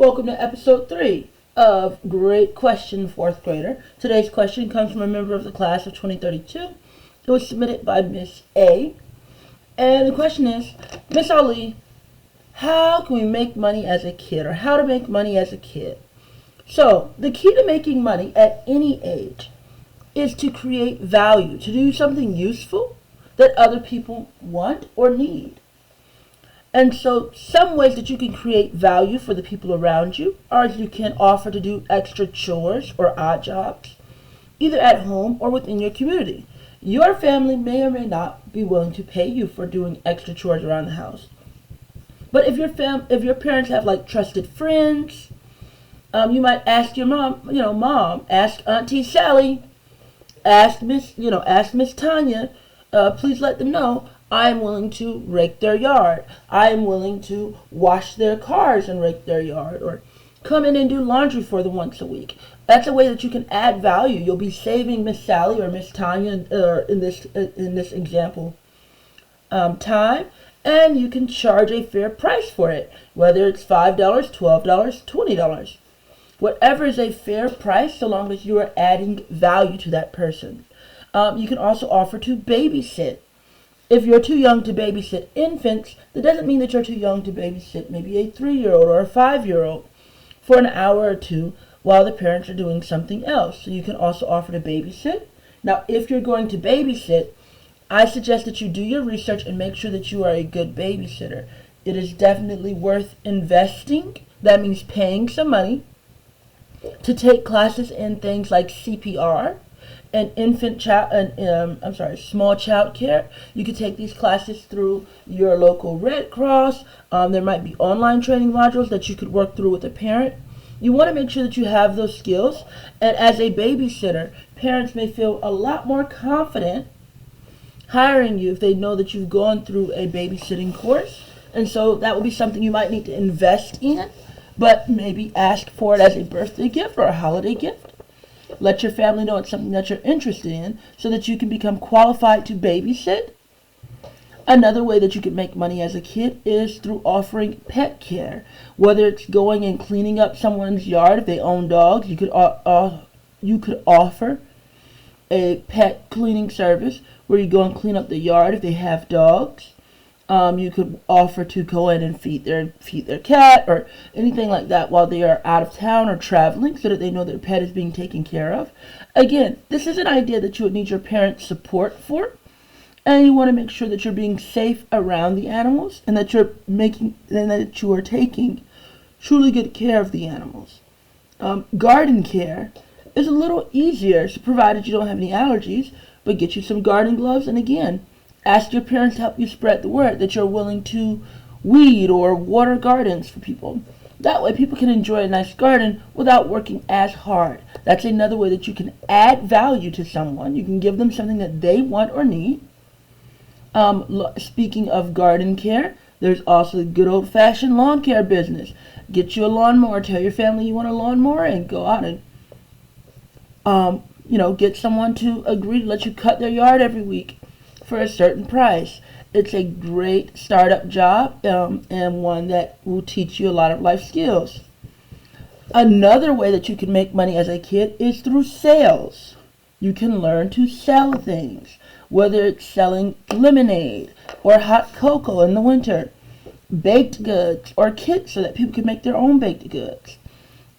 Welcome to episode 3 of Great Question, 4th grader. Today's question comes from a member of the class of 2032. It was submitted by Miss A. And the question is, Miss Ali, how can we make money as a kid, or how to make money as a kid? So, the key to making money at any age is to create value, to do something useful that other people want or need. And so some ways that you can create value for the people around you are you can offer to do extra chores or odd jobs, either at home or within your community. Your family may or may not be willing to pay you for doing extra chores around the house. But if your parents have like trusted friends, you might ask your mom, ask Auntie Sally, ask Miss Tanya, please let them know I am willing to rake their yard. I am willing to wash their cars and rake their yard, or come in and do laundry for them once a week. That's a way that you can add value. You'll be saving Miss Sally or Miss Tanya, in this example, time, and you can charge a fair price for it, whether it's $5, $12, $20. Whatever is a fair price, so long as you are adding value to that person. You can also offer to babysit. If you're too young to babysit infants, that doesn't mean that you're too young to babysit maybe a 3-year-old or a 5-year-old for an hour or two while the parents are doing something else. So you can also offer to babysit. Now, if you're going to babysit, I suggest that you do your research and make sure that you are a good babysitter. It is definitely worth investing. That means paying some money to take classes in things like CPR and small child care. You could take these classes through your local Red Cross. There might be online training modules that you could work through with a parent. You want to make sure that you have those skills. And as a babysitter, parents may feel a lot more confident hiring you if they know that you've gone through a babysitting course. And so that will be something you might need to invest in, but maybe ask for it as a birthday gift or a holiday gift. Let your family know it's something that you're interested in so that you can become qualified to babysit. Another way that you can make money as a kid is through offering pet care. Whether it's going and cleaning up someone's yard if they own dogs, you could offer a pet cleaning service where you go and clean up the yard if they have dogs. You could offer to go in and feed their cat or anything like that while they are out of town or traveling, so that they know their pet is being taken care of. Again, this is an idea that you would need your parents' support for, and you want to make sure that you're being safe around the animals and that you are taking truly good care of the animals. Garden care is a little easier, so provided you don't have any allergies, but get you some garden gloves, and again, ask your parents to help you spread the word that you're willing to weed or water gardens for people. That way people can enjoy a nice garden without working as hard. That's another way that you can add value to someone. You can give them something that they want or need. Speaking of garden care, there's also the good old-fashioned lawn care business. Get you a lawnmower. Tell your family you want a lawnmower and go out and get someone to agree to let you cut their yard every week for a certain price. It's a great startup job, and one that will teach you a lot of life skills. Another way that you can make money as a kid is through sales. You can learn to sell things, whether it's selling lemonade or hot cocoa in the winter, baked goods, or kits so that people can make their own baked goods.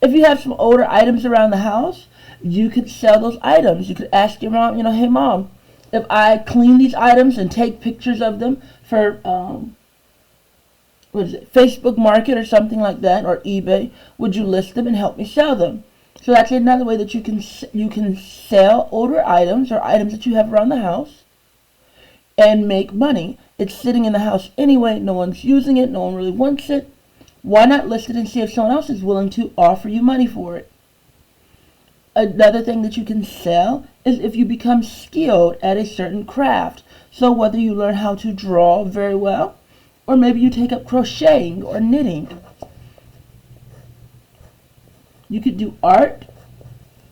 If you have some older items around the house, you could sell those items. You could ask your mom, hey mom, if I clean these items and take pictures of them for Facebook Market or something like that, or eBay, would you list them and help me sell them? So that's another way that you can sell older items or items that you have around the house and make money. It's sitting in the house anyway. No one's using it. No one really wants it. Why not list it and see if someone else is willing to offer you money for it? Another thing that you can sell is if you become skilled at a certain craft. So whether you learn how to draw very well, or maybe you take up crocheting or knitting. You could do art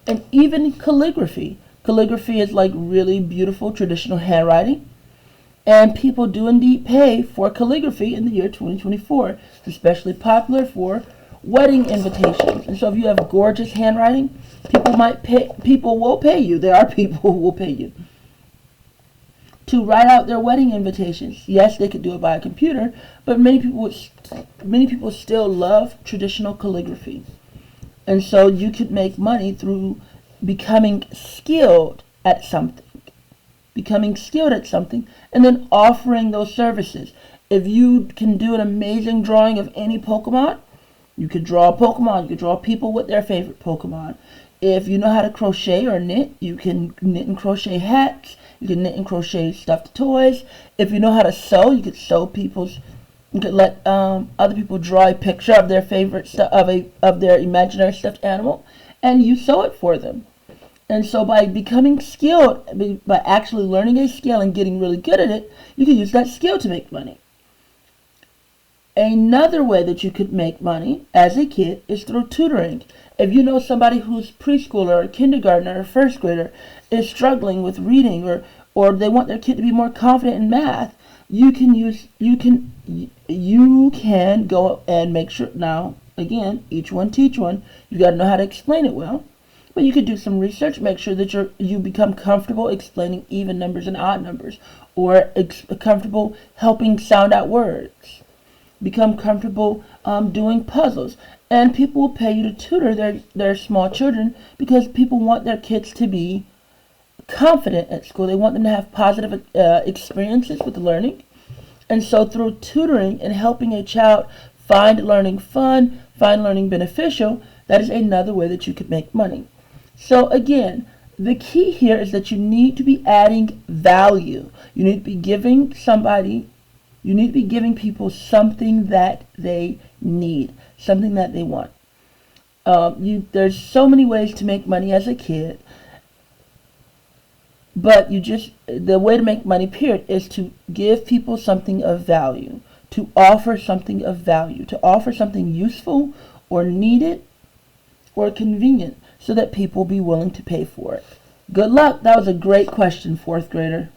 and even calligraphy. Calligraphy is like really beautiful traditional handwriting. And people do indeed pay for calligraphy in the year 2024. It's especially popular for wedding invitations. And so if you have gorgeous handwriting, people will pay you. There are people who will pay you to write out their wedding invitations. Yes, they could do it by a computer, but many people still love traditional calligraphy. And so you could make money through becoming skilled at something. And then offering those services. If you can do an amazing drawing of any Pokemon, you could draw a Pokemon. You could draw people with their favorite Pokemon. If you know how to crochet or knit, you can knit and crochet hats. You can knit and crochet stuffed toys. If you know how to sew, you could you could let other people draw a picture of their favorite of their imaginary stuffed animal, and you sew it for them. And so by becoming skilled, by actually learning a skill and getting really good at it, you can use that skill to make money. Another way that you could make money as a kid is through tutoring. If you know somebody who's preschooler or kindergartner or first grader is struggling with reading, or they want their kid to be more confident in math, you can go and make sure. Now again, each one teach one. You got to know how to explain it well. But you could do some research, make sure that you become comfortable explaining even numbers and odd numbers, or comfortable helping sound out words. Become comfortable doing puzzles. And people will pay you to tutor their small children because people want their kids to be confident at school. They want them to have positive experiences with learning. And so through tutoring and helping a child find learning fun, find learning beneficial, that is another way that you could make money. So again, the key here is that you need to be adding value. You need to be giving people something that they need, something that they want. There's so many ways to make money as a kid, but the way to make money, period, is to give people something of value, to offer something of value, to offer something useful or needed or convenient so that people will be willing to pay for it. Good luck. That was a great question, fourth grader.